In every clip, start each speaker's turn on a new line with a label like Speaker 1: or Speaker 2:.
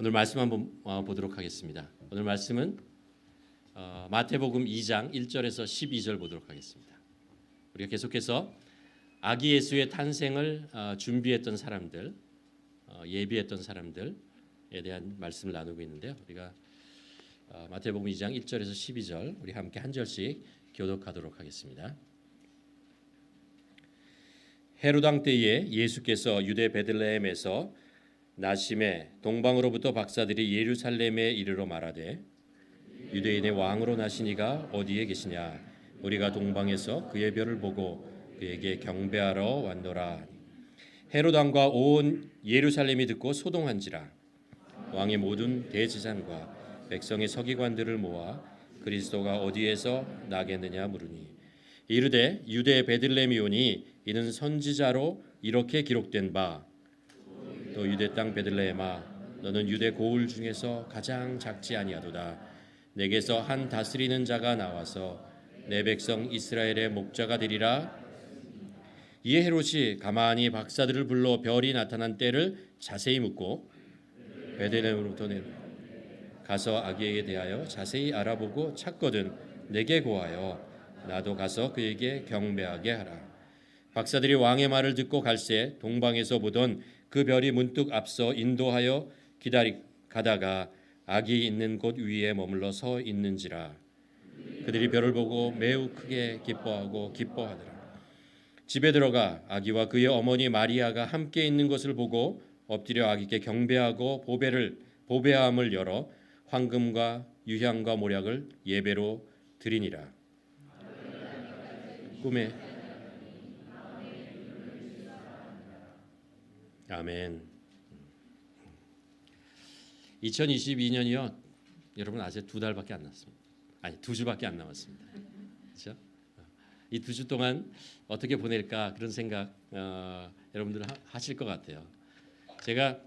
Speaker 1: 오늘 말씀 한번 보도록 하겠습니다. 오늘 말씀은 마태복음 2장 1절에서 12절 보도록 하겠습니다. 우리가 계속해서 아기 예수의 탄생을 준비했던 사람들, 예비했던 사람들에 대한 말씀을 나누고 있는데요. 우리가 마태복음 2장 1절에서 12절 우리 함께 한 절씩 교독하도록 하겠습니다. 헤롯 왕 때에 예수께서 유대 베들레헴에서 나심에 동방으로부터 박사들이 예루살렘에 이르러 말하되 유대인의 왕으로 나시니가 어디에 계시냐? 우리가 동방에서 그의 별을 보고 그에게 경배하러 왔노라. 헤롯 왕과 온 예루살렘이 듣고 소동한지라. 왕의 모든 대제사장과 백성의 서기관들을 모아 그리스도가 어디에서 나겠느냐 물으니 이르되 유대 베들레헴이오니 이는 선지자로 이렇게 기록된 바 또 유대 땅 베들레헴아 너는 유대 고을 중에서 가장 작지 아니하도다. 내게서 한 다스리는 자가 나와서 내 백성 이스라엘의 목자가 되리라. 이에 헤롯이 가만히 박사들을 불러 별이 나타난 때를 자세히 묻고 베들레헴으로부터 가서 아기에게 대하여 자세히 알아보고 찾거든 내게 고하여 나도 가서 그에게 경배하게 하라. 박사들이 왕의 말을 듣고 갈새 동방에서 보던 그 별이 문득 앞서 인도하여 가다가 아기 있는 곳 위에 머물러 서 있는지라. 그들이 별을 보고 매우 크게 기뻐하더라. 집에 들어가 아기와 그의 어머니 마리아가 함께 있는 것을 보고 엎드려 아기께 경배하고 보배함을 열어 황금과 유향과 모략을 예배로 드리니라. 꿈에 아멘. 2022년이요. 여러분 아직 2달밖에 안 남았습니다. 아니 2주밖에 안 남았습니다. 그렇죠? 이 2주 동안 어떻게 보낼까 그런 생각 여러분들 하실 것 같아요. 제가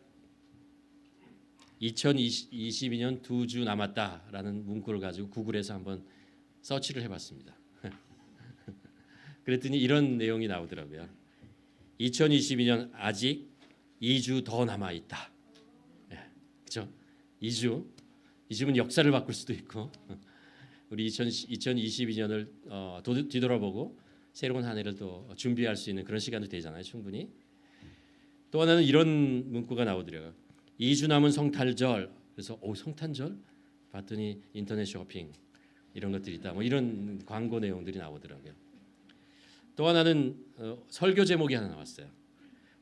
Speaker 1: 2022년 2주 남았다라는 문구를 가지고 구글에서 한번 서치를 해봤습니다. 그랬더니 이런 내용이 나오더라고요. 2022년 아직 2주 더 남아 있다. 그렇죠? 2주면 역사를 바꿀 수도 있고 우리 2022년을 뒤돌아보고 새로운 한 해를 또 준비할 수 있는 그런 시간도 되잖아요. 충분히. 또 하나는 이런 문구가 나오더라고요. 2주 남은 성탄절. 그래서 성탄절? 봤더니 인터넷 쇼핑 이런 것들이 있다. 뭐 이런 광고 내용들이 나오더라고요. 또 하나는 설교 제목이 하나 나왔어요.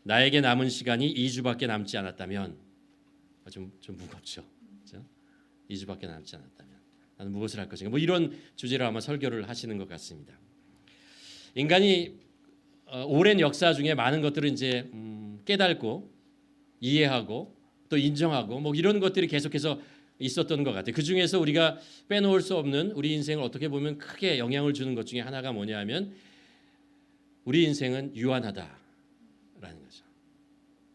Speaker 1: 나에게 남은 시간이 2주밖에 남지 않았다면 좀 무겁죠. 그렇죠? 2주밖에 남지 않았다면 나는 무엇을 할 것인가. 뭐 이런 주제로 아마 설교를 하시는 것 같습니다. 인간이 오랜 역사 중에 많은 것들을 이제 깨닫고 이해하고 또 인정하고 뭐 이런 것들이 계속해서 있었던 것 같아요. 그 중에서 우리가 빼놓을 수 없는 우리 인생을 어떻게 보면 크게 영향을 주는 것 중에 하나가 뭐냐면 우리 인생은 유한하다라는 거죠.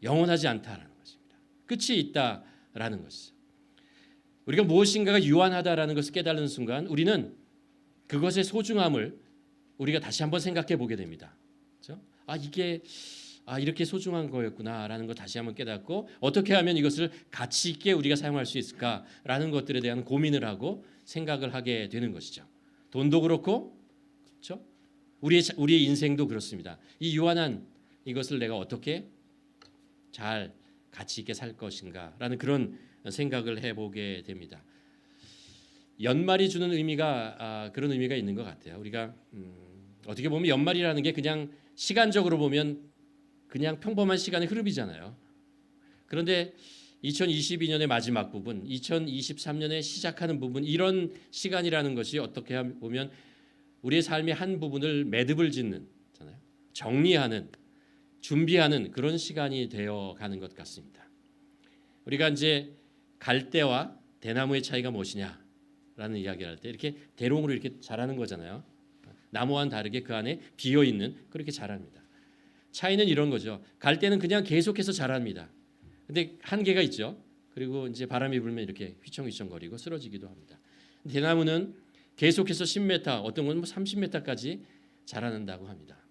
Speaker 1: 영원하지 않다라는 것입니다. 끝이 있다라는 것이죠. 우리가 무엇인가가 유한하다라는 것을 깨달는 순간 우리는 그것의 소중함을 우리가 다시 한번 생각해 보게 됩니다. 그렇죠? 이게 이렇게 소중한 거였구나라는 걸 다시 한번 깨닫고 어떻게 하면 이것을 가치 있게 우리가 사용할 수 있을까라는 것들에 대한 고민을 하고 생각을 하게 되는 것이죠. 돈도 그렇고 그렇죠? 우리의 인생도 그렇습니다. 이 유한한 이것을 내가 어떻게 잘 가치 있게 살 것인가라는 그런 생각을 해보게 됩니다. 연말이 주는 의미가 그런 의미가 있는 것 같아요. 우리가 어떻게 보면 연말이라는 게 그냥 시간적으로 보면 그냥 평범한 시간의 흐름이잖아요. 그런데 2022년의 마지막 부분, 2023년에 시작하는 부분 이런 시간이라는 것이 어떻게 보면 우리의 삶의 한 부분을 매듭을 짓는 정리하는 준비하는 그런 시간이 되어가는 것 같습니다. 우리가 이제 갈대와 대나무의 차이가 무엇이냐라는 이야기를 할 때 이렇게 대롱으로 이렇게 자라는 거잖아요. 나무와는 다르게 그 안에 비어 있는 그렇게 자랍니다. 차이는 이런 거죠. 갈대는 그냥 계속해서 자랍니다. 근데 한계가 있죠. 그리고 이제 바람이 불면 이렇게 휘청휘청거리고 쓰러지기도 합니다. 대나무는 계속해서 10m, 어떤 건 30m까지 자라난다고 합니다.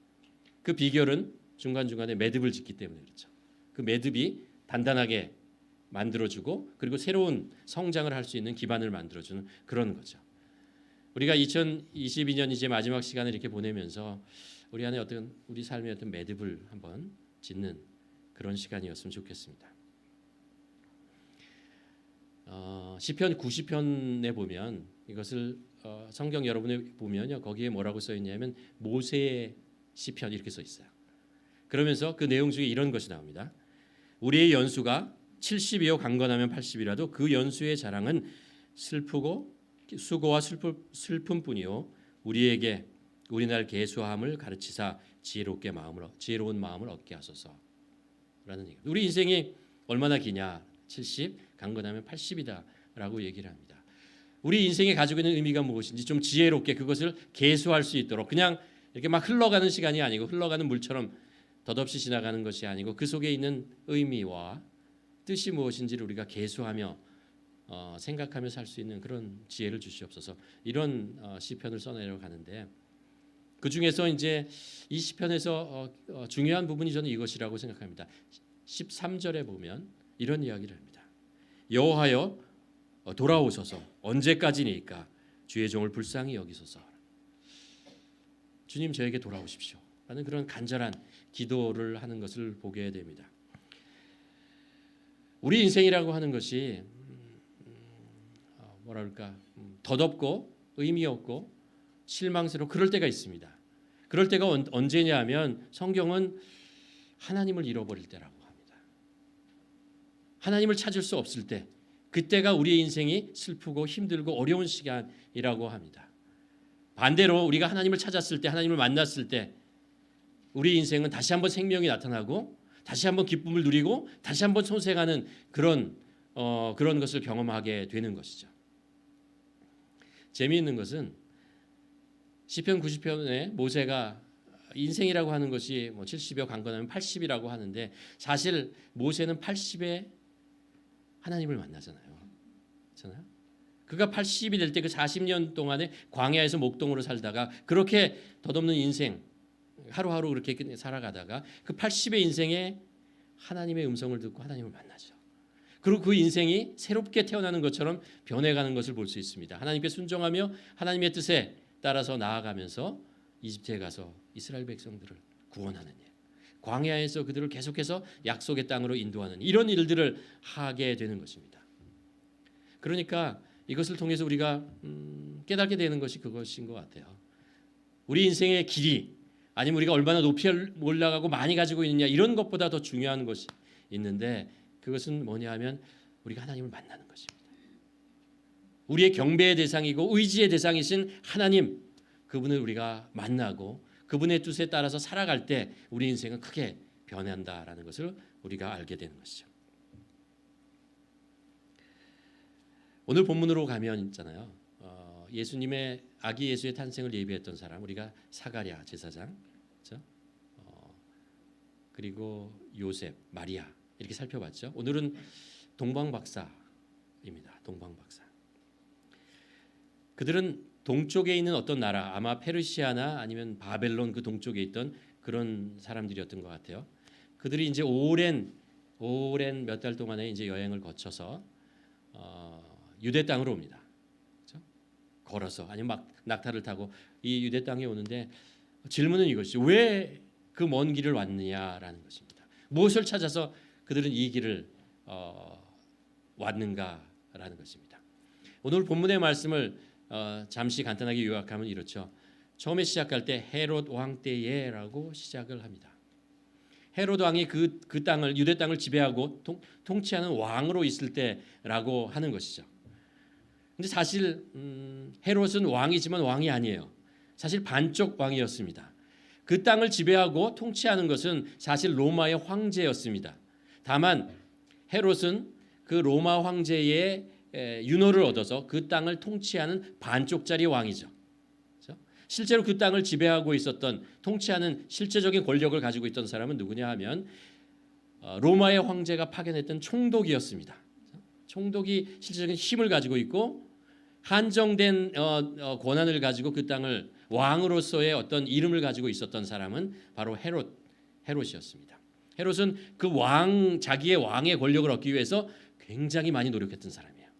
Speaker 1: 그 비결은 중간중간에 매듭을 짓기 때문에 그렇죠. 그 매듭이 단단하게 만들어주고 그리고 새로운 성장을 할 수 있는 기반을 만들어주는 그런 거죠. 우리가 2022년 이제 마지막 시간을 이렇게 보내면서 우리 안에 우리 삶의 어떤 매듭을 한번 짓는 그런 시간이었으면 좋겠습니다. 시편 90편에 보면 이것을 성경 여러분에 보면요, 거기에 뭐라고 써 있냐면 모세의 시편 이렇게 써 있어요. 그러면서 그 내용 중에 이런 것이 나옵니다. 우리의 연수가 70이요 강건하면 80이라도 그 연수의 자랑은 슬프고 수고와 슬픔뿐이요 우리에게 우리 날 계수함을 가르치사 지혜로운 마음을 얻게 하소서라는 얘기입니다. 우리 인생이 얼마나 기냐? 70 강건하면 80이다라고 얘기를 합니다. 우리 인생이 가지고 있는 의미가 무엇인지 좀 지혜롭게 그것을 계수할 수 있도록, 그냥 이렇게 막 흘러가는 시간이 아니고 흘러가는 물처럼 덧없이 지나가는 것이 아니고 그 속에 있는 의미와 뜻이 무엇인지를 우리가 계수하며 생각하며 살 수 있는 그런 지혜를 주시옵소서. 이런 시편을 써내려 가는데 그 중에서 이제 이 시편에서 중요한 부분이 저는 이것이라고 생각합니다. 13절에 보면 이런 이야기를 합니다. 여호와여 돌아오소서. 언제까지니까 주의 종을 불쌍히 여기소서. 주님 저에게 돌아오십시오 라는 그런 간절한 기도를 하는 것을 보게 됩니다. 우리 인생이라고 하는 것이 뭐랄까 덧없고 의미 없고 실망스럽고 그럴 때가 있습니다. 그럴 때가 언제냐 하면 성경은 하나님을 잃어버릴 때라고 합니다. 하나님을 찾을 수 없을 때, 그때가 우리의 인생이 슬프고 힘들고 어려운 시간이라고 합니다. 반대로 우리가 하나님을 찾았을 때, 하나님을 만났을 때 우리 인생은 다시 한번 생명이 나타나고 다시 한번 기쁨을 누리고 다시 한번 소생하는 그런 것을 경험하게 되는 것이죠. 재미있는 것은 시편 90편에 모세가 인생이라고 하는 것이 70여 강건하면 80이라고 하는데 사실 모세는 80에 하나님을 만나잖아요. 그렇잖아요? 그가 80이 될 때 그 40년 동안에 광야에서 목동으로 살다가 그렇게 덧없는 인생 하루하루 그렇게 살아가다가 그 80의 인생에 하나님의 음성을 듣고 하나님을 만나죠. 그리고 그 인생이 새롭게 태어나는 것처럼 변해가는 것을 볼 수 있습니다. 하나님께 순종하며 하나님의 뜻에 따라서 나아가면서 이집트에 가서 이스라엘 백성들을 구원하는 일, 광야에서 그들을 계속해서 약속의 땅으로 인도하는 이런 일들을 하게 되는 것입니다. 그러니까 이것을 통해서 우리가 깨닫게 되는 것이 그것인 것 같아요. 우리 인생의 길이 아니면 우리가 얼마나 높이 올라가고 많이 가지고 있느냐 이런 것보다 더 중요한 것이 있는데 그것은 뭐냐 하면 우리가 하나님을 만나는 것입니다. 우리의 경배의 대상이고 의지의 대상이신 하나님, 그분을 우리가 만나고 그분의 뜻에 따라서 살아갈 때 우리 인생은 크게 변한다라는 것을 우리가 알게 되는 것이죠. 오늘 본문으로 가면 있잖아요. 예수님의 아기 예수의 탄생을 예비했던 사람, 우리가 사가랴 제사장, 그렇죠? 그리고 요셉, 마리아 이렇게 살펴봤죠. 오늘은 동방박사입니다. 동방박사. 그들은 동쪽에 있는 어떤 나라, 아마 페르시아나 아니면 바벨론 그 동쪽에 있던 그런 사람들이었던 것 같아요. 그들이 이제 오랜 몇 달 동안의 이제 여행을 거쳐서 유대 땅으로 옵니다. 그렇죠? 걸어서 아니면 막 낙타를 타고 이 유대 땅에 오는데 질문은 이것이죠. 왜 그 먼 길을 왔느냐라는 것입니다. 무엇을 찾아서 그들은 이 길을 왔는가라는 것입니다. 오늘 본문의 말씀을 잠시 간단하게 요약하면 이렇죠. 처음에 시작할 때 헤롯 왕 때에라고 시작을 합니다. 헤롯 왕이 그 땅을 유대 땅을 지배하고 통치하는 왕으로 있을 때라고 하는 것이죠. 근데 사실 헤롯은 왕이지만 왕이 아니에요. 사실 반쪽 왕이었습니다. 그 땅을 지배하고 통치하는 것은 사실 로마의 황제였습니다. 다만 헤롯은 그 로마 황제의 윤호를 얻어서 그 땅을 통치하는 반쪽짜리 왕이죠. 그렇죠? 실제로 그 땅을 지배하고 있었던 통치하는 실제적인 권력을 가지고 있던 사람은 누구냐 하면 로마의 황제가 파견했던 총독이었습니다. 총독이 실제적인 힘을 가지고 있고 한정된 권한을 가지고 그 땅을 왕으로서의 어떤 이름을 가지고 있었던 사람은 바로 헤롯이었습니다. 헤롯은 그 자기의 왕의 권력을 얻기 위해서 굉장히 많이 노력했던 사람이에요.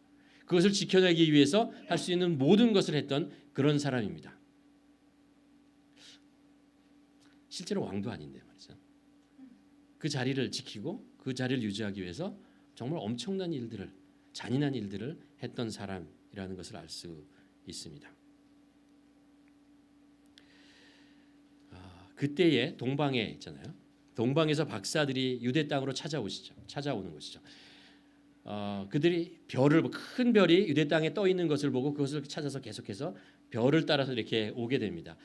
Speaker 1: 그것을 지켜내기 위해서 할 수 있는 모든 것을 했던 그런 사람입니다. 실제로 왕도 아닌데 말이죠. 그 자리를 지키고 그 자리를 유지하기 위해서 정말 엄청난 일들을, 잔인한 일들을 했던 사람이라는 것을 알 수 있습니다. 그때에 동방에 있잖아요. 동방에서 박사들이 유대 땅으로 찾아오는 것이죠. 그들이 큰 별이 유대 땅에 떠 있는 것을 보고 그것을 찾아서 계속해서 별을 따라서 이렇게 오게 됩니다.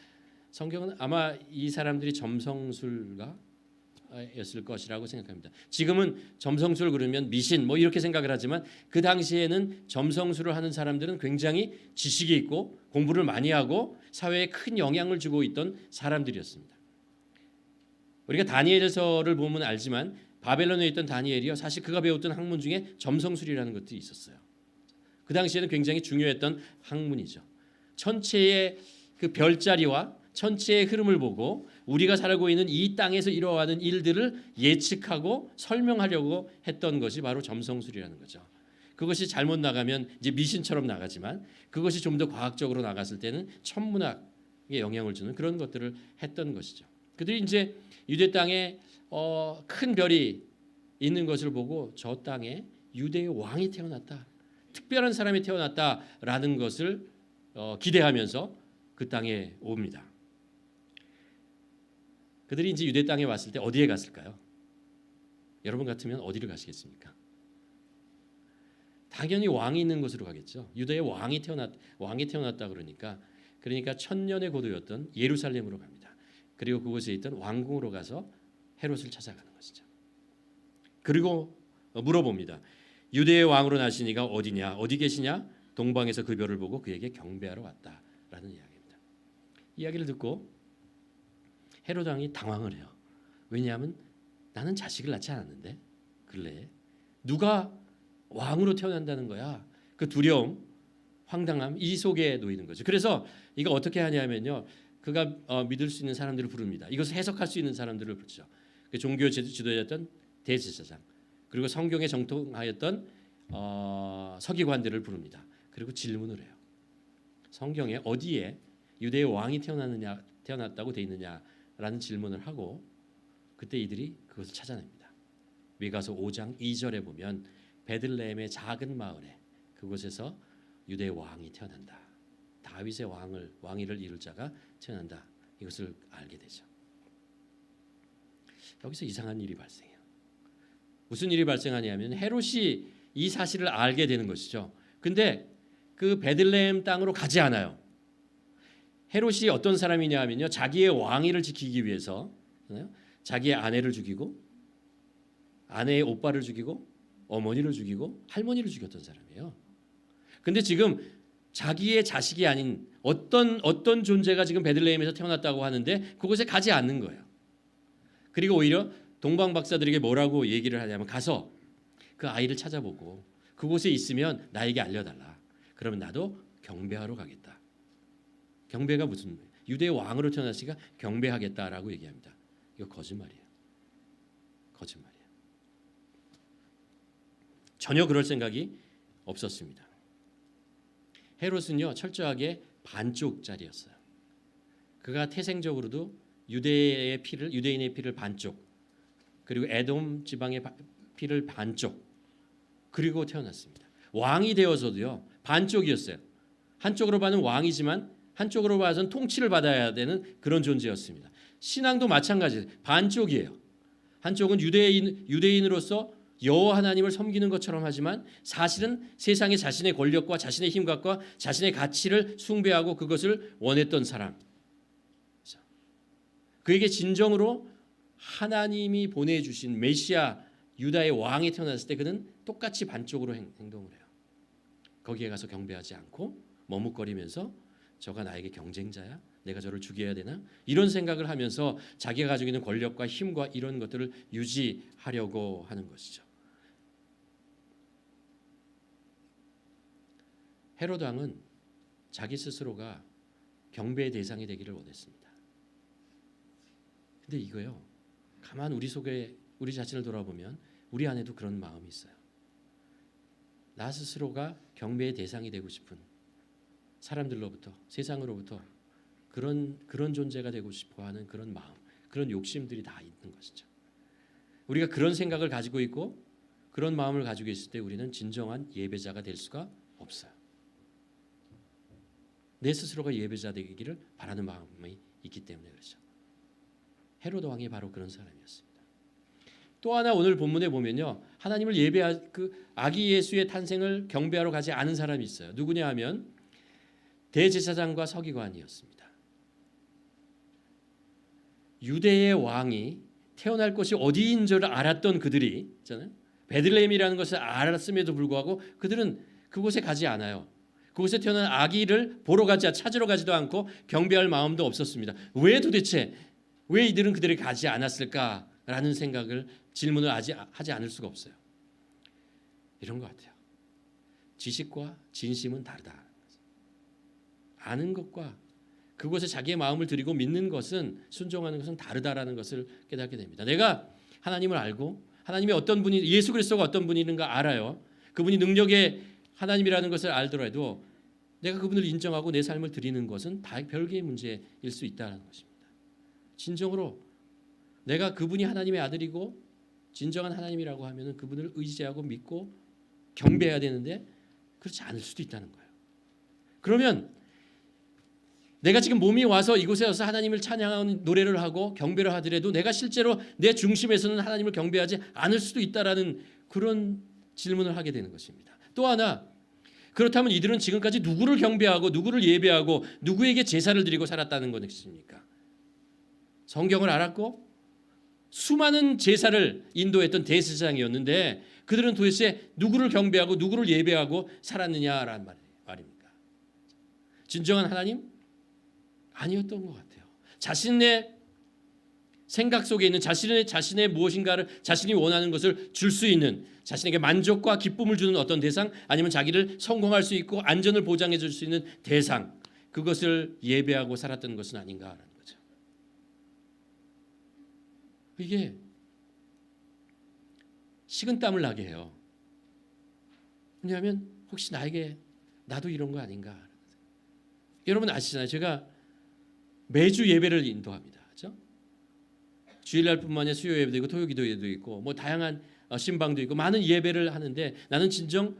Speaker 1: 성경은 아마 이 사람들이 점성술가였을 것이라고 생각합니다. 지금은 점성술 그러면 미신 뭐 이렇게 생각을 하지만 그 당시에는 점성술을 하는 사람들은 굉장히 지식이 있고 공부를 많이 하고 사회에 큰 영향을 주고 있던 사람들이었습니다. 우리가 다니엘서를 보면 알지만 바벨론에 있던 다니엘이요, 사실 그가 배웠던 학문 중에 점성술이라는 것도 있었어요. 그 당시에는 굉장히 중요했던 학문이죠. 천체의 그 별자리와 천체의 흐름을 보고 우리가 살고 있는 이 땅에서 일어나는 일들을 예측하고 설명하려고 했던 것이 바로 점성술이라는 거죠. 그것이 잘못 나가면 이제 미신처럼 나가지만 그것이 좀 더 과학적으로 나갔을 때는 천문학에 영향을 주는 그런 것들을 했던 것이죠. 그들이 이제 유대 땅에 큰 별이 있는 것을 보고 저 땅에 유대의 왕이 태어났다, 특별한 사람이 태어났다라는 것을 기대하면서 그 땅에 옵니다. 그들이 이제 유대 땅에 왔을 때 어디에 갔을까요? 여러분 같으면 어디를 가시겠습니까? 당연히 왕이 있는 곳으로 가겠죠. 유대의 왕이 태어났다 그러니까 천년의 고도였던 예루살렘으로 갑니다. 그리고 그곳에 있던 왕궁으로 가서 헤롯을 찾아가는 것이죠. 그리고 물어봅니다. 유대의 왕으로 나시니가 어디냐? 어디 계시냐? 동방에서 그 별을 보고 그에게 경배하러 왔다라는 이야기입니다. 이야기를 듣고 헤롯 왕이 당황을 해요. 왜냐하면 나는 자식을 낳지 않았는데 근래에 누가 왕으로 태어난다는 거야. 그 두려움, 황당함 이 속에 놓이는 거죠. 그래서 이거 어떻게 하냐면요, 그가 믿을 수 있는 사람들을 부릅니다. 이것을 해석할 수 있는 사람들을 부르죠. 그 종교 지도자였던 대제사장, 그리고 성경에 정통하였던 서기관들을 부릅니다. 그리고 질문을 해요. 성경에 어디에 유대의 왕이 태어났다고 돼 있느냐라는 질문을 하고 그때 이들이 그것을 찾아냅니다. 미가서 5장 2절에 보면 베들레헴의 작은 마을에 그곳에서 유대의 왕이 태어난다. 다윗의 왕위를 이룰 자가 태어난다. 이것을 알게 되죠. 여기서 이상한 일이 발생해요. 무슨 일이 발생하냐면 헤롯이 이 사실을 알게 되는 것이죠. 근데 그 베들레헴 땅으로 가지 않아요. 헤롯이 어떤 사람이냐 하면요, 자기의 왕위를 지키기 위해서 자기의 아내를 죽이고 아내의 오빠를 죽이고 어머니를 죽이고 할머니를 죽였던 사람이에요. 근데 지금 자기의 자식이 아닌 어떤 존재가 지금 베들레헴에서 태어났다고 하는데 그곳에 가지 않는 거예요. 그리고 오히려 동방 박사들에게 뭐라고 얘기를 하냐면 가서 그 아이를 찾아보고 그곳에 있으면 나에게 알려달라. 그러면 나도 경배하러 가겠다. 경배가 무슨 유대의 왕으로 태어났으니까 경배하겠다라고 얘기합니다. 이거 거짓말이에요. 거짓말이에요. 전혀 그럴 생각이 없었습니다. 헤롯은요 철저하게 반쪽짜리였어요. 그가 태생적으로도 유대인의 피를 반쪽, 그리고 에돔 지방의 피를 반쪽, 그리고 태어났습니다. 왕이 되어서도요 반쪽이었어요. 한쪽으로 봐는 왕이지만 한쪽으로 봐서는 통치를 받아야 되는 그런 존재였습니다. 신앙도 마찬가지예요. 반쪽이에요. 한쪽은 유대인으로서 여호와 하나님을 섬기는 것처럼 하지만 사실은 세상에 자신의 권력과 자신의 힘과 자신의 가치를 숭배하고 그것을 원했던 사람. 그에게 진정으로 하나님이 보내주신 메시아 유다의 왕이 태어났을 때 그는 똑같이 반쪽으로 행동을 해요. 거기에 가서 경배하지 않고 머뭇거리면서 저가 나에게 경쟁자야? 내가 저를 죽여야 되나? 이런 생각을 하면서 자기가 가지고 있는 권력과 힘과 이런 것들을 유지하려고 하는 것이죠. 헤롯 왕은 자기 스스로가 경배의 대상이 되기를 원했습니다. 근데 이거요, 가만 우리 속에 우리 자신을 돌아보면 우리 안에도 그런 마음이 있어요. 나 스스로가 경배의 대상이 되고 싶은 사람들로부터, 세상으로부터 그런 존재가 되고 싶어하는 그런 마음, 그런 욕심들이 다 있는 것이죠. 우리가 그런 생각을 가지고 있고 그런 마음을 가지고 있을 때 우리는 진정한 예배자가 될 수가 없어요. 내 스스로가 예배자 되기를 바라는 마음이 있기 때문에 그렇죠. 헤로드 왕이 바로 그런 사람이었습니다. 또 하나 오늘 본문에 보면요, 하나님을 아기 예수의 탄생을 경배하러 가지 않은 사람이 있어요. 누구냐 하면 대제사장과 서기관이었습니다. 유대의 왕이 태어날 곳이 어디인 줄 알았던 그들이 있잖아요. 베들레헴이라는 것을 알았음에도 불구하고 그들은 그곳에 가지 않아요. 그곳에 태어난 아기를 찾으러 가지도 않고 경배할 마음도 없었습니다. 왜 이들은 그들이 가지 않았을까라는 질문을 하지 않을 수가 없어요. 이런 것 같아요. 지식과 진심은 다르다. 아는 것과 그곳에 자기의 마음을 들이고 믿는 것은, 순종하는 것은 다르다라는 것을 깨닫게 됩니다. 내가 하나님을 알고 하나님이 어떤 분이, 예수 그리스도가 어떤 분인가 알아요. 그분이 능력의 하나님이라는 것을 알더라도 내가 그분을 인정하고 내 삶을 드리는 것은 다 별개의 문제일 수 있다는 것입니다. 진정으로 내가 그분이 하나님의 아들이고 진정한 하나님이라고 하면 그분을 의지하고 믿고 경배해야 되는데 그렇지 않을 수도 있다는 거예요. 그러면 내가 지금 몸이 와서 이곳에 와서 하나님을 찬양하는 노래를 하고 경배를 하더라도 내가 실제로 내 중심에서는 하나님을 경배하지 않을 수도 있다라는 그런 질문을 하게 되는 것입니다. 또 하나, 그렇다면 이들은 지금까지 누구를 경배하고 누구를 예배하고 누구에게 제사를 드리고 살았다는 것입니까? 성경을 알았고 수많은 제사를 인도했던 대제사장이었는데 그들은 도대체 누구를 경배하고 누구를 예배하고 살았느냐라는 말입니까? 진정한 하나님? 아니었던 것 같아요. 자신의 생각 속에 있는 자신의 무엇인가를, 자신이 원하는 것을 줄 수 있는, 자신에게 만족과 기쁨을 주는 어떤 대상, 아니면 자기를 성공할 수 있고 안전을 보장해 줄 수 있는 대상, 그것을 예배하고 살았던 것은 아닌가라는 거죠. 이게 식은땀을 나게 해요. 왜냐하면 혹시 나도 이런 거 아닌가. 여러분 아시잖아요. 제가 매주 예배를 인도합니다. 그렇죠? 주일날뿐만 아니라 수요 예배도 있고 토요 기도회도 있고 뭐 다양한 신방도 있고 많은 예배를 하는데 나는 진정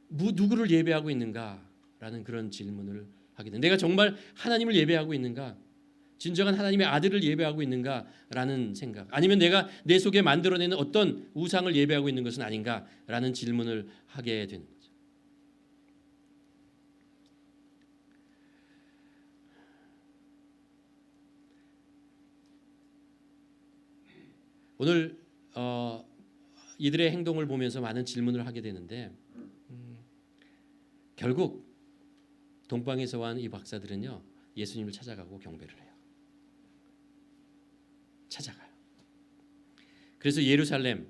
Speaker 1: 누구를 예배하고 있는가라는 그런 질문을 하게 돼. 내가 정말 하나님을 예배하고 있는가? 진정한 하나님의 아들을 예배하고 있는가라는 생각. 아니면 내가 내 속에 만들어내는 어떤 우상을 예배하고 있는 것은 아닌가라는 질문을 하게 되는 거죠. 오늘 이들의 행동을 보면서 많은 질문을 하게 되는데 결국 동방에서 온 이 박사들은요, 예수님을 찾아가고 경배를 해요. 찾아가요. 그래서 예루살렘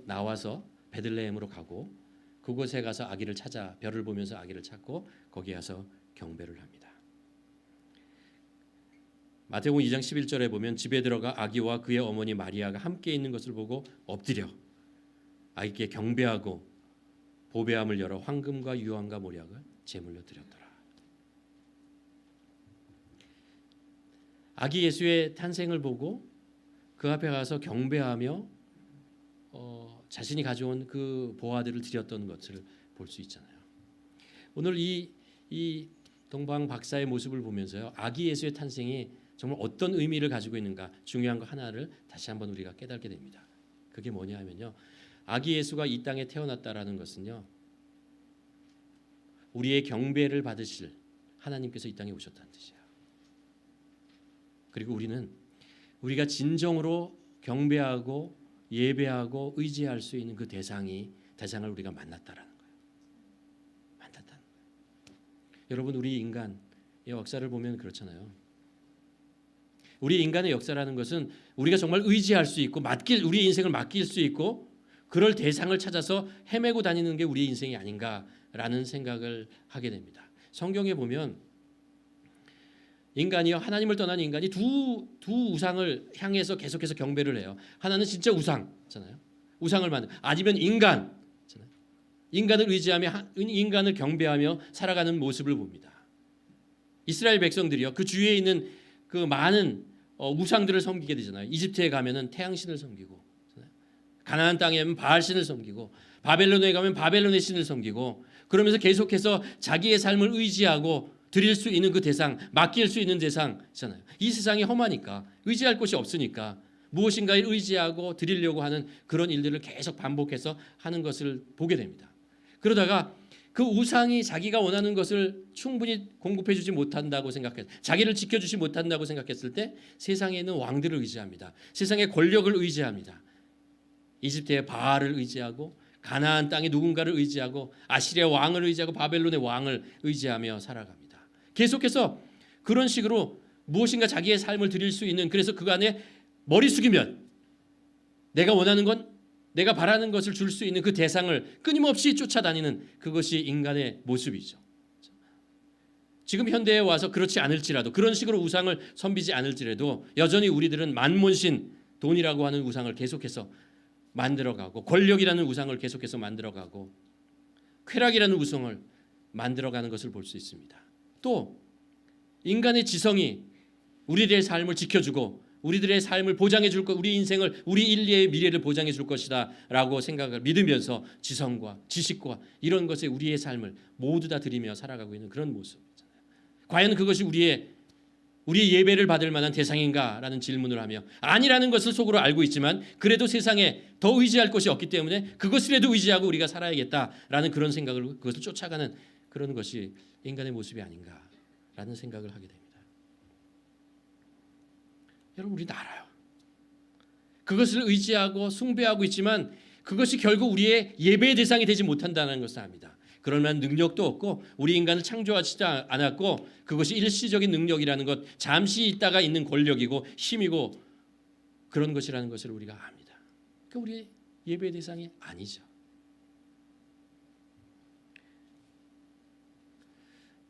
Speaker 1: 나와서 베들레헴으로 가고 그곳에 가서 아기를 찾아 별을 보면서 아기를 찾고 거기에 가서 경배를 합니다. 마태복음 2장 11절에 보면 집에 들어가 아기와 그의 어머니 마리아가 함께 있는 것을 보고 엎드려 아기께 경배하고 보배함을 열어 황금과 유황과 모략을 제물로 드렸더라. 아기 예수의 탄생을 보고 그 앞에 가서 경배하며 자신이 가져온 그 보화들을 드렸던 것을 볼 수 있잖아요. 오늘 이 동방 박사의 모습을 보면서요, 아기 예수의 탄생이 정말 어떤 의미를 가지고 있는가 중요한 거 하나를 다시 한번 우리가 깨닫게 됩니다. 그게 뭐냐 하면요, 아기 예수가 이 땅에 태어났다라는 것은요, 우리의 경배를 받으실 하나님께서 이 땅에 오셨다는 뜻이에요. 그리고 우리가 진정으로 경배하고 예배하고 의지할 수 있는 그 대상을 우리가 만났다라는 거예요. 만났다는 거예요. 여러분, 우리 인간의 역사를 보면 그렇잖아요. 우리 인간의 역사라는 것은 우리가 정말 의지할 수 있고 우리 인생을 맡길 수 있고 그럴 대상을 찾아서 헤매고 다니는 게 우리의 인생이 아닌가라는 생각을 하게 됩니다. 성경에 보면 하나님을 떠난 인간이 두 우상을 향해서 계속해서 경배를 해요. 하나는 진짜 우상잖아요. 우상을 만든, 아니면 인간잖아요. 인간을 의지하며 인간을 경배하며 살아가는 모습을 봅니다. 이스라엘 백성들이요, 그 주위에 있는 그 많은 우상들을 섬기게 되잖아요. 이집트에 가면은 태양신을 섬기고, 가나안 땅에 가면 바알신을 섬기고, 바벨론에 가면 바벨론의 신을 섬기고, 그러면서 계속해서 자기의 삶을 의지하고 드릴 수 있는 그 대상, 맡길 수 있는 대상이잖아요. 이 세상이 험하니까, 의지할 곳이 없으니까 무엇인가에 의지하고 드리려고 하는 그런 일들을 계속 반복해서 하는 것을 보게 됩니다. 그러다가 그 우상이 자기가 원하는 것을 충분히 공급해 주지 못한다고 생각했, 자기를 지켜주지 못한다고 생각했을 때 세상에 있는 왕들을 의지합니다. 세상의 권력을 의지합니다. 이집트의 바알을 의지하고, 가나안 땅의 누군가를 의지하고, 아시리아 왕을 의지하고, 바벨론의 왕을 의지하며 살아갑니다. 계속해서 그런 식으로 무엇인가 자기의 삶을 드릴 수 있는, 그래서 그 안에 머리 숙이면 내가 원하는 건, 내가 바라는 것을 줄 수 있는 그 대상을 끊임없이 쫓아다니는, 그것이 인간의 모습이죠. 지금 현대에 와서 그렇지 않을지라도, 그런 식으로 우상을 섬기지 않을지라도 여전히 우리들은 만몬신, 돈이라고 하는 우상을 계속해서 만들어가고, 권력이라는 우상을 계속해서 만들어가고, 쾌락이라는 우상을 만들어가는 것을 볼 수 있습니다. 또 인간의 지성이 우리들의 삶을 지켜주고 우리들의 삶을 보장해 줄 것, 우리 인생을, 우리 인류의 미래를 보장해 줄 것이다 라고 생각을 믿으면서 지성과 지식과 이런 것에 우리의 삶을 모두 다 드리며 살아가고 있는 그런 모습이잖아요. 과연 그것이 우리의 예배를 받을 만한 대상인가라는 질문을 하며, 아니라는 것을 속으로 알고 있지만 그래도 세상에 더 의지할 것이 없기 때문에 그것이라도 의지하고 우리가 살아야겠다라는 그런 생각을, 그것을 쫓아가는 그런 것이 인간의 모습이 아닌가라는 생각을 하게 됩니다. 여러분, 우리는 알아요. 그것을 의지하고 숭배하고 있지만 그것이 결국 우리의 예배의 대상이 되지 못한다는 것을 압니다. 그럴 만한 능력도 없고, 우리 인간을 창조하지 않았고, 그것이 일시적인 능력이라는 것, 잠시 있다가 있는 권력이고 힘이고 그런 것이라는 것을 우리가 압니다. 그러니까 우리의 예배의 대상이 아니죠.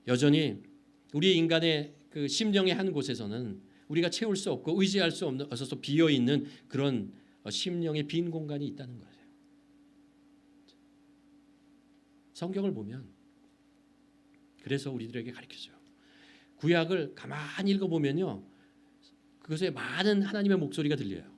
Speaker 1: 여전히 우리 인간의 그 심령의 한 곳에서는 우리가 채울 수 없고 의지할 수 없어서 비어있는 그런 심령의 빈 공간이 있다는 거예요. 성경을 보면 그래서 우리들에게 가르쳐줘요. 구약을 가만히 읽어보면요, 그것에 많은 하나님의 목소리가 들려요.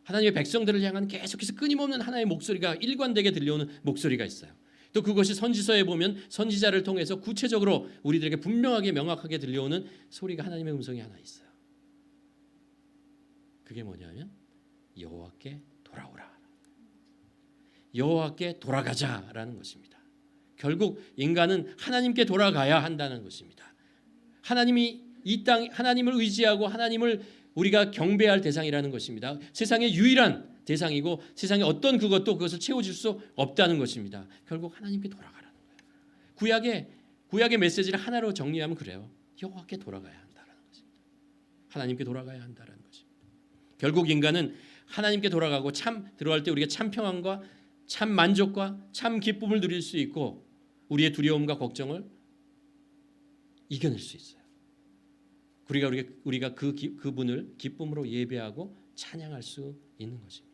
Speaker 1: 하나님의 백성들을 향한 계속해서 끊임없는 하나의 목소리가 일관되게 들려오는 목소리가 있어요. 또 그것이 선지서에 보면 선지자를 통해서 구체적으로 우리들에게 분명하게 명확하게 들려오는 소리가, 하나님의 음성이 하나 있어요. 그게 뭐냐면 여호와께 돌아오라, 여호와께 돌아가자라는 것입니다. 결국 인간은 하나님께 돌아가야 한다는 것입니다. 하나님이 이 땅, 하나님을 의지하고 하나님을 우리가 경배할 대상이라는 것입니다. 세상의 유일한 대상이고 세상의 어떤 그것을 채워줄 수 없다는 것입니다. 결국 하나님께 돌아가라는 거예요. 구약의 메시지를 하나로 정리하면 그래요. 여호와께 돌아가야 한다는 것입니다. 하나님께 돌아가야 한다는 것입니다. 결국 인간은 하나님께 돌아가고 들어갈 때 우리가 참 평안과 참 만족과 참 기쁨을 누릴 수 있고, 우리의 두려움과 걱정을 이겨낼 수 있어요. 우리가 그분을 기쁨으로 예배하고 찬양할 수 있는 것입니다.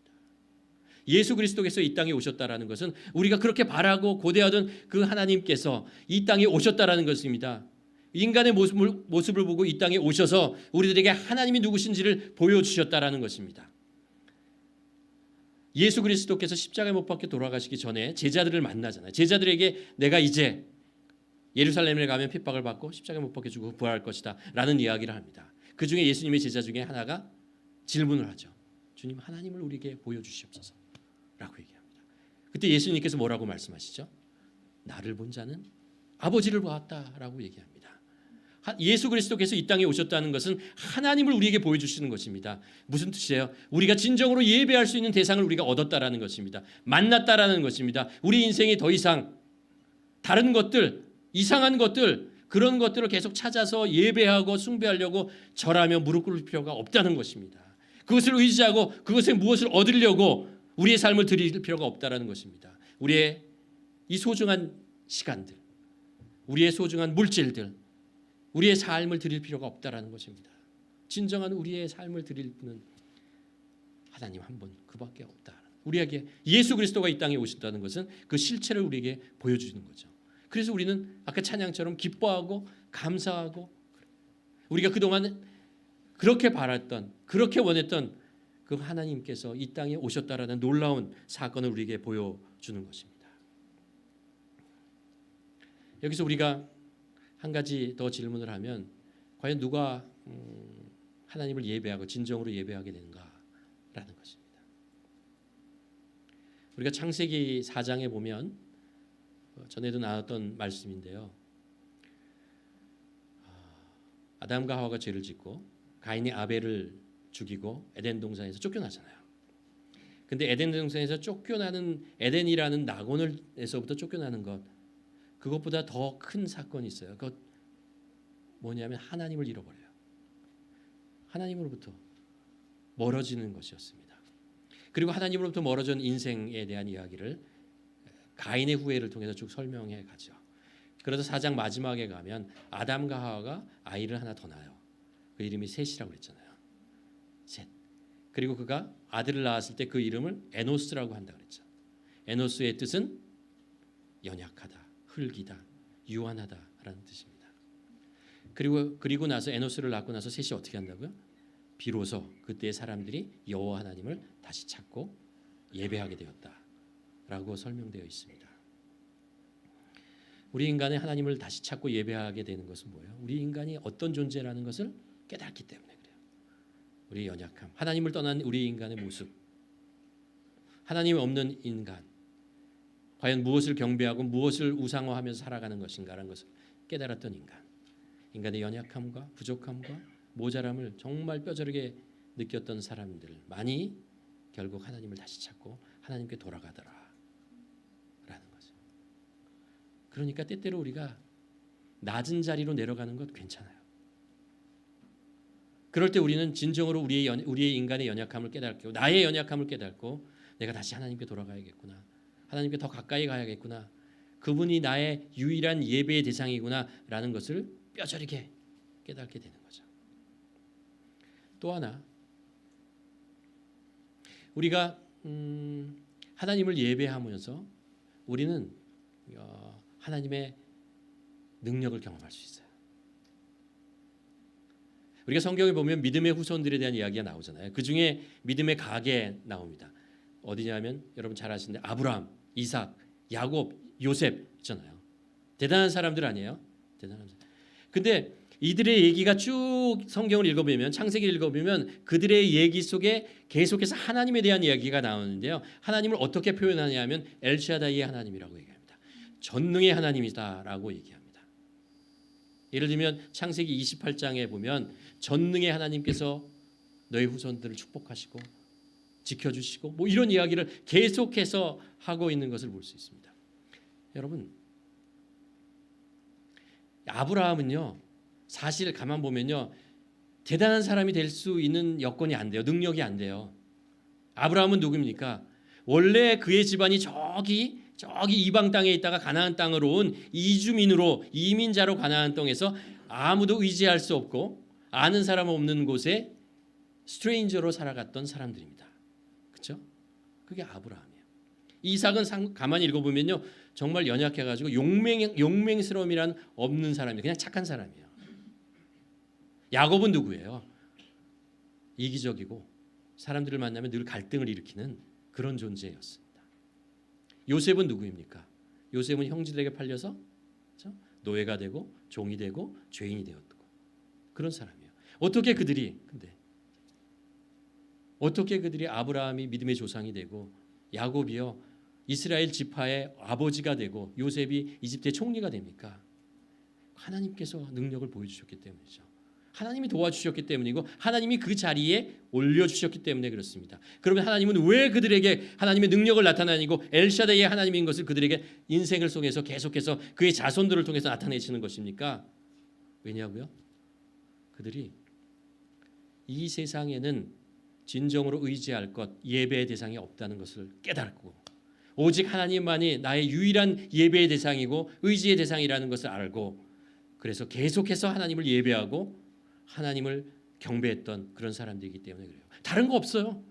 Speaker 1: 예수 그리스도께서 이 땅에 오셨다라는 것은 우리가 그렇게 바라고 고대하던 그 하나님께서 이 땅에 오셨다라는 것입니다. 인간의 모습을 보고 이 땅에 오셔서 우리들에게 하나님이 누구신지를 보여주셨다라는 것입니다. 예수 그리스도께서 십자가에 못 박혀 돌아가시기 전에 제자들을 만나잖아요. 제자들에게 내가 이제 예루살렘에 가면 핍박을 받고 십자가에 못 박혀 죽고 부활할 것이다 라는 이야기를 합니다. 그 중에 예수님의 제자 중에 하나가 질문을 하죠. 주님, 하나님을 우리에게 보여주시옵소서 라고 얘기합니다. 그때 예수님께서 뭐라고 말씀하시죠? 나를 본 자는 아버지를 보았다라고 얘기합니다. 예수 그리스도께서 이 땅에 오셨다는 것은 하나님을 우리에게 보여주시는 것입니다. 무슨 뜻이에요? 우리가 진정으로 예배할 수 있는 대상을 우리가 얻었다라는 것입니다. 만났다라는 것입니다. 우리 인생이 더 이상 다른 것들, 이상한 것들, 그런 것들을 계속 찾아서 예배하고 숭배하려고 절하며 무릎 꿇을 필요가 없다는 것입니다. 그것을 의지하고 그것에 무엇을 얻으려고 우리의 삶을 드릴 필요가 없다는 것입니다. 우리의 이 소중한 시간들, 우리의 소중한 물질들, 우리의 삶을 드릴 필요가 없다는 것입니다. 진정한 우리의 삶을 드릴 분은 하나님 한 분, 그밖에 없다는 것입니다. 우리에게 예수 그리스도가 이 땅에 오셨다는 것은 그 실체를 우리에게 보여주는 거죠. 그래서 우리는 아까 찬양처럼 기뻐하고 감사하고 우리가 그동안 그렇게 바랐던 그렇게 원했던 그 하나님께서 이 땅에 오셨다라는 놀라운 사건을 우리에게 보여주는 것입니다. 여기서 우리가 한 가지 더 질문을 하면 과연 누가 하나님을 예배하고 진정으로 예배하게 되는가라는 것입니다. 우리가 창세기 4장에 보면 전에도 나눴던 말씀인데요. 아담과 하와가 죄를 짓고 가인이 아벨을 죽이고 에덴 동산에서 쫓겨나잖아요. 근데 에덴 동산에서 쫓겨나는 에덴이라는 낙원에서부터 쫓겨나는 것 그것보다 더 큰 사건이 있어요. 그것 뭐냐면 하나님을 잃어버려요. 하나님으로부터 멀어지는 것이었습니다. 그리고 하나님으로부터 멀어진 인생에 대한 이야기를 가인의 후예를 통해서 쭉 설명해 가죠. 그래서 4장 마지막에 가면 아담과 하와가 아이를 하나 더 낳아요. 그 이름이 셋이라고 그랬잖아요. 셋. 그리고 그가 아들을 낳았을 때 그 이름을 에노스라고 한다 그랬죠. 에노스의 뜻은 연약하다, 흙이다, 유한하다라는 뜻입니다. 그리고 나서 에노스를 낳고 나서 셋이 어떻게 한다고요? 비로소 그때의 사람들이 여호와 하나님을 다시 찾고 예배하게 되었다라고 설명되어 있습니다. 우리 인간이 하나님을 다시 찾고 예배하게 되는 것은 뭐예요? 우리 인간이 어떤 존재라는 것을 깨닫기 때문에 그래요. 우리의 연약함, 하나님을 떠난 우리 인간의 모습, 하나님 없는 인간, 과연 무엇을 경배하고 무엇을 우상화하면서 살아가는 것인가라는 것을 깨달았던 인간의 연약함과 부족함과 모자람을 정말 뼈저리게 느꼈던 사람들 많이 결국 하나님을 다시 찾고 하나님께 돌아가더라라는 거죠. 그러니까 때때로 우리가 낮은 자리로 내려가는 것 괜찮아요. 그럴 때 우리는 진정으로 우리의 인간의 연약함을 깨닫고 나의 연약함을 깨닫고 내가 다시 하나님께 돌아가야겠구나. 하나님께 더 가까이 가야겠구나. 그분이 나의 유일한 예배의 대상이구나라는 것을 뼈저리게 깨닫게 되는 거죠. 또 하나 우리가 하나님을 예배하면서 우리는 하나님의 능력을 경험할 수 있어요. 우리가 성경에 보면 믿음의 후손들에 대한 이야기가 나오잖아요. 그중에 믿음의 가게 나옵니다. 어디냐면 여러분 잘 아시는데 아브라함, 이삭, 야곱, 요셉 있잖아요. 대단한 사람들 아니에요? 대단한 사람. 근데 이들의 얘기가 쭉 성경을 읽어보면 창세기를 읽어보면 그들의 얘기 속에 계속해서 하나님에 대한 이야기가 나오는데요. 하나님을 어떻게 표현하냐면 엘샤다이의 하나님이라고 얘기합니다. 전능의 하나님이다라고 얘기합니다. 예를 들면 창세기 28장에 보면 전능의 하나님께서 너희 후손들을 축복하시고 지켜주시고 뭐 이런 이야기를 계속해서 하고 있는 것을 볼 수 있습니다. 여러분 아브라함은요 사실 가만 보면요 대단한 사람이 될 수 있는 여건이 안 돼요. 능력이 안 돼요. 아브라함은 누구입니까? 원래 그의 집안이 저기 이방 땅에 있다가 가나안 땅으로 온 이주민으로 이민자로 가나안 땅에서 아무도 의지할 수 없고 아는 사람 없는 곳에 스트레인저로 살아갔던 사람들입니다. 그렇죠? 그게 아브라함이에요. 이삭은 가만히 읽어보면요 정말 연약해가지고 용맹스러움이란 없는 사람이에요. 그냥 착한 사람이에요. 야곱은 누구예요? 이기적이고 사람들을 만나면 늘 갈등을 일으키는 그런 존재였습니다. 요셉은 누구입니까? 요셉은 형제들에게 팔려서 그렇죠? 노예가 되고 종이 되고 죄인이 되었고 그런 사람이에요. 어떻게 그들이 아브라함이 믿음의 조상이 되고 야곱이요 이스라엘 지파의 아버지가 되고 요셉이 이집트의 총리가 됩니까? 하나님께서 능력을 보여주셨기 때문이죠. 하나님이 도와주셨기 때문이고 하나님이 그 자리에 올려주셨기 때문에 그렇습니다. 그러면 하나님은 왜 그들에게 하나님의 능력을 나타내고 엘샤다이의 하나님인 것을 그들에게 인생을 속에서 계속해서 그의 자손들을 통해서 나타내시는 것입니까? 왜냐고요? 그들이 이 세상에는 진정으로 의지할 것 예배의 대상이 없다는 것을 깨닫고 오직 하나님만이 나의 유일한 예배의 대상이고 의지의 대상이라는 것을 알고 그래서 계속해서 하나님을 예배하고 하나님을 경배했던 그런 사람들이기 때문에 그래요. 다른 거 없어요.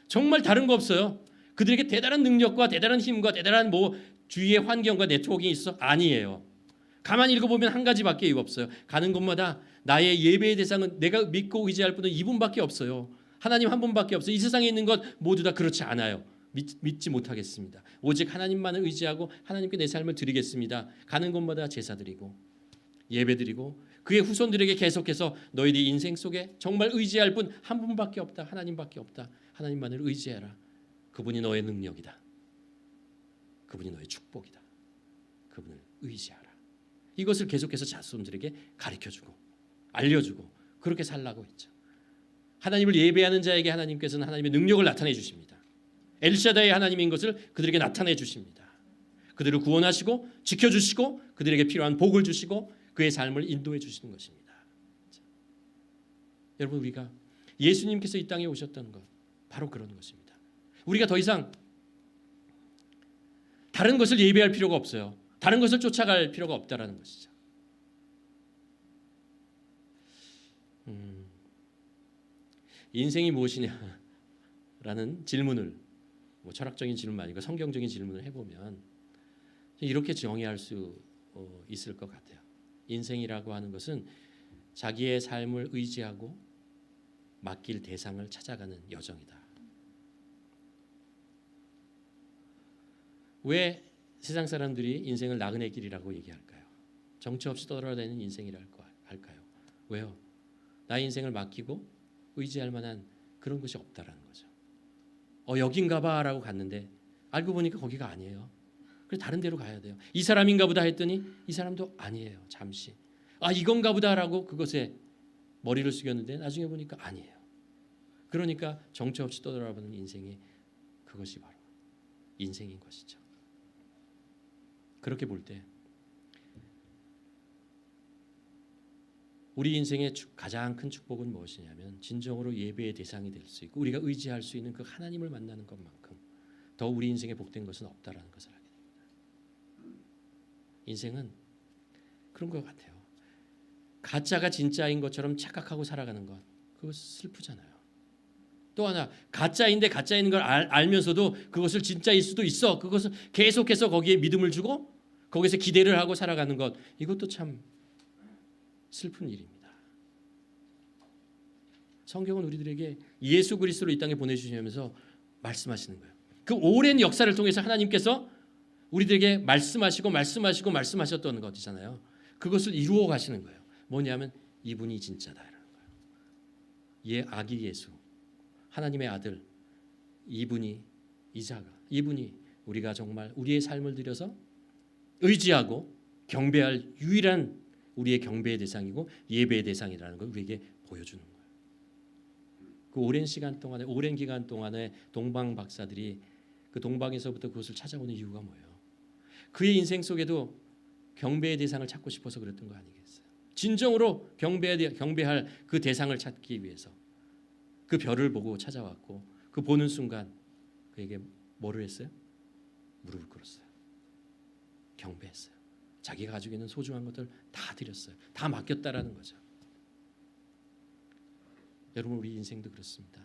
Speaker 1: 정말 다른 거 없어요. 그들에게 대단한 능력과 대단한 힘과 대단한 주위의 환경과 네트워킹이 있어? 아니에요. 가만히 읽어보면 한 가지밖에 없어요. 가는 곳마다 나의 예배의 대상은 내가 믿고 의지할 분은 이분밖에 없어요. 하나님 한 분밖에 없어요. 이 세상에 있는 것 모두 다 그렇지 않아요. 믿지 못하겠습니다. 오직 하나님만을 의지하고 하나님께 내 삶을 드리겠습니다. 가는 곳마다 제사 드리고 예배 드리고 그의 후손들에게 계속해서 너희들 인생 속에 정말 의지할 분 한 분밖에 없다. 하나님밖에 없다. 하나님만을 의지해라. 그분이 너의 능력이다. 그분이 너의 축복이다. 그분을 의지하라. 이것을 계속해서 자손들에게 가르쳐주고 알려주고 그렇게 살라고 했죠. 하나님을 예배하는 자에게 하나님께서는 하나님의 능력을 나타내 주십니다. 엘샤다의 하나님인 것을 그들에게 나타내 주십니다. 그들을 구원하시고 지켜주시고 그들에게 필요한 복을 주시고 그의 삶을 인도해 주시는 것입니다. 자, 여러분, 우리가 예수님께서 이 땅에 오셨다는 것 바로 그런 것입니다. 우리가 더 이상 다른 것을 예배할 필요가 없어요. 다른 것을 쫓아갈 필요가 없다라는 것이죠. 인생이 무엇이냐라는 질문을 철학적인 질문 아니고 성경적인 질문을 해보면 이렇게 정의할 수 있을 것 같아요. 인생이라고 하는 것은 자기의 삶을 의지하고 맡길 대상을 찾아가는 여정이다. 왜 세상 사람들이 인생을 나그네 길이라고 얘기할까요? 정처 없이 떠돌아다니는 인생이랄까 할까요? 왜요? 나의 인생을 맡기고 의지할 만한 그런 것이 없다라는 거죠. 여긴가 봐라고 갔는데 알고 보니까 거기가 아니에요. 그래서 다른 데로 가야 돼요. 이 사람인가 보다 했더니 이 사람도 아니에요. 잠시. 이건가 보다라고 그것에 머리를 숙였는데 나중에 보니까 아니에요. 그러니까 정처 없이 떠돌아보는 인생이 그것이 바로 인생인 것이죠. 그렇게 볼 때 우리 인생의 가장 큰 축복은 무엇이냐면 진정으로 예배의 대상이 될 수 있고 우리가 의지할 수 있는 그 하나님을 만나는 것만큼 더 우리 인생에 복된 것은 없다라는 것을 알게 됩니다. 인생은 그런 것 같아요. 가짜가 진짜인 것처럼 착각하고 살아가는 것, 그거 슬프잖아요. 또 하나, 가짜인데 가짜인 걸 알면서도 그것을 진짜일 수도 있어. 그것을 계속해서 거기에 믿음을 주고 거기서 기대를 하고 살아가는 것, 이것도 참 슬픈 일입니다. 성경은 우리들에게 예수 그리스도를 이 땅에 보내주시면서 말씀하시는 거예요. 그 오랜 역사를 통해서 하나님께서 우리들에게 말씀하셨던 것이잖아요. 그것을 이루어 가시는 거예요. 뭐냐면 이분이 진짜다라는 거예요. 아기 예수, 하나님의 아들, 이분이 이분이 우리가 정말 우리의 삶을 들여서 의지하고 경배할 유일한 우리의 경배의 대상이고 예배의 대상이라는 걸 우리에게 보여주는 거예요. 그 오랜 기간 동안에 동방 박사들이 그 동방에서부터 그것을 찾아오는 이유가 뭐예요? 그의 인생 속에도 경배의 대상을 찾고 싶어서 그랬던 거 아니겠어요? 진정으로 경배할 그 대상을 찾기 위해서 그 별을 보고 찾아왔고 그 보는 순간 그에게 뭐를 했어요? 무릎을 꿇었어요. 경배했어요. 자기가 가지고 있는 소중한 것들 다 드렸어요. 다 맡겼다라는 거죠. 여러분, 우리 인생도 그렇습니다.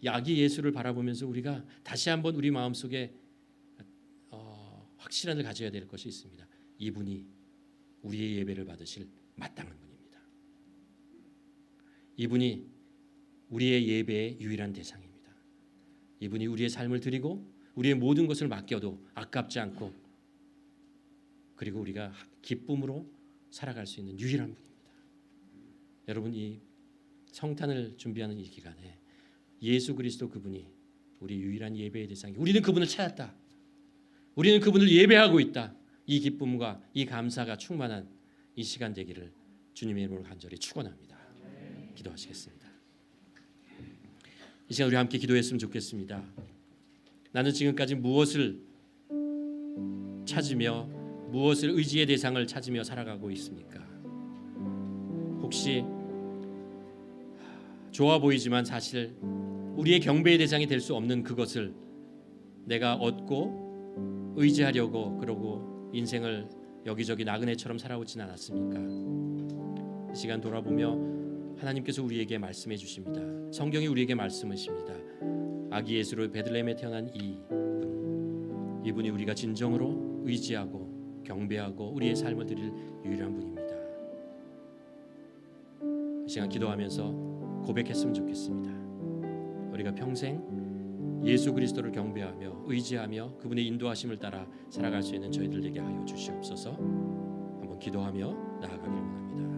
Speaker 1: 아기 예수를 바라보면서 우리가 다시 한번 우리 마음속에 확실함을 가져야 될 것이 있습니다. 이분이 우리의 예배를 받으실 마땅한 분입니다. 이분이 우리의 예배의 유일한 대상입니다. 이분이 우리의 삶을 드리고 우리의 모든 것을 맡겨도 아깝지 않고 그리고 우리가 기쁨으로 살아갈 수 있는 유일한 분입니다. 여러분, 이 성탄을 준비하는 이 기간에 예수 그리스도 그분이 우리 유일한 예배의 대상이, 우리는 그분을 찾았다. 우리는 그분을 예배하고 있다. 이 기쁨과 이 감사가 충만한 이 시간 되기를 주님의 이름으로 간절히 축원합니다. 기도하시겠습니다. 이 시간 우리 함께 기도했으면 좋겠습니다. 나는 지금까지 무엇을 찾으며 무엇을 의지의 대상을 찾으며 살아가고 있습니까? 혹시 좋아 보이지만 사실 우리의 경배의 대상이 될 수 없는 그것을 내가 얻고 의지하려고 그러고 인생을 여기저기 나그네처럼 살아오진 않았습니까? 이 시간 돌아보며 하나님께서 우리에게 말씀해 주십니다. 성경이 우리에게 말씀하십니다. 아기 예수로 베들레헴에 태어난 이분이 우리가 진정으로 의지하고 경배하고 우리의 삶을 드릴 유일한 분입니다. 이 시간 기도하면서 고백했으면 좋겠습니다. 우리가 평생 예수 그리스도를 경배하며 의지하며 그분의 인도하심을 따라 살아갈 수 있는 저희들 되게 하여 주시옵소서. 한번 기도하며 나아가길 원합니다.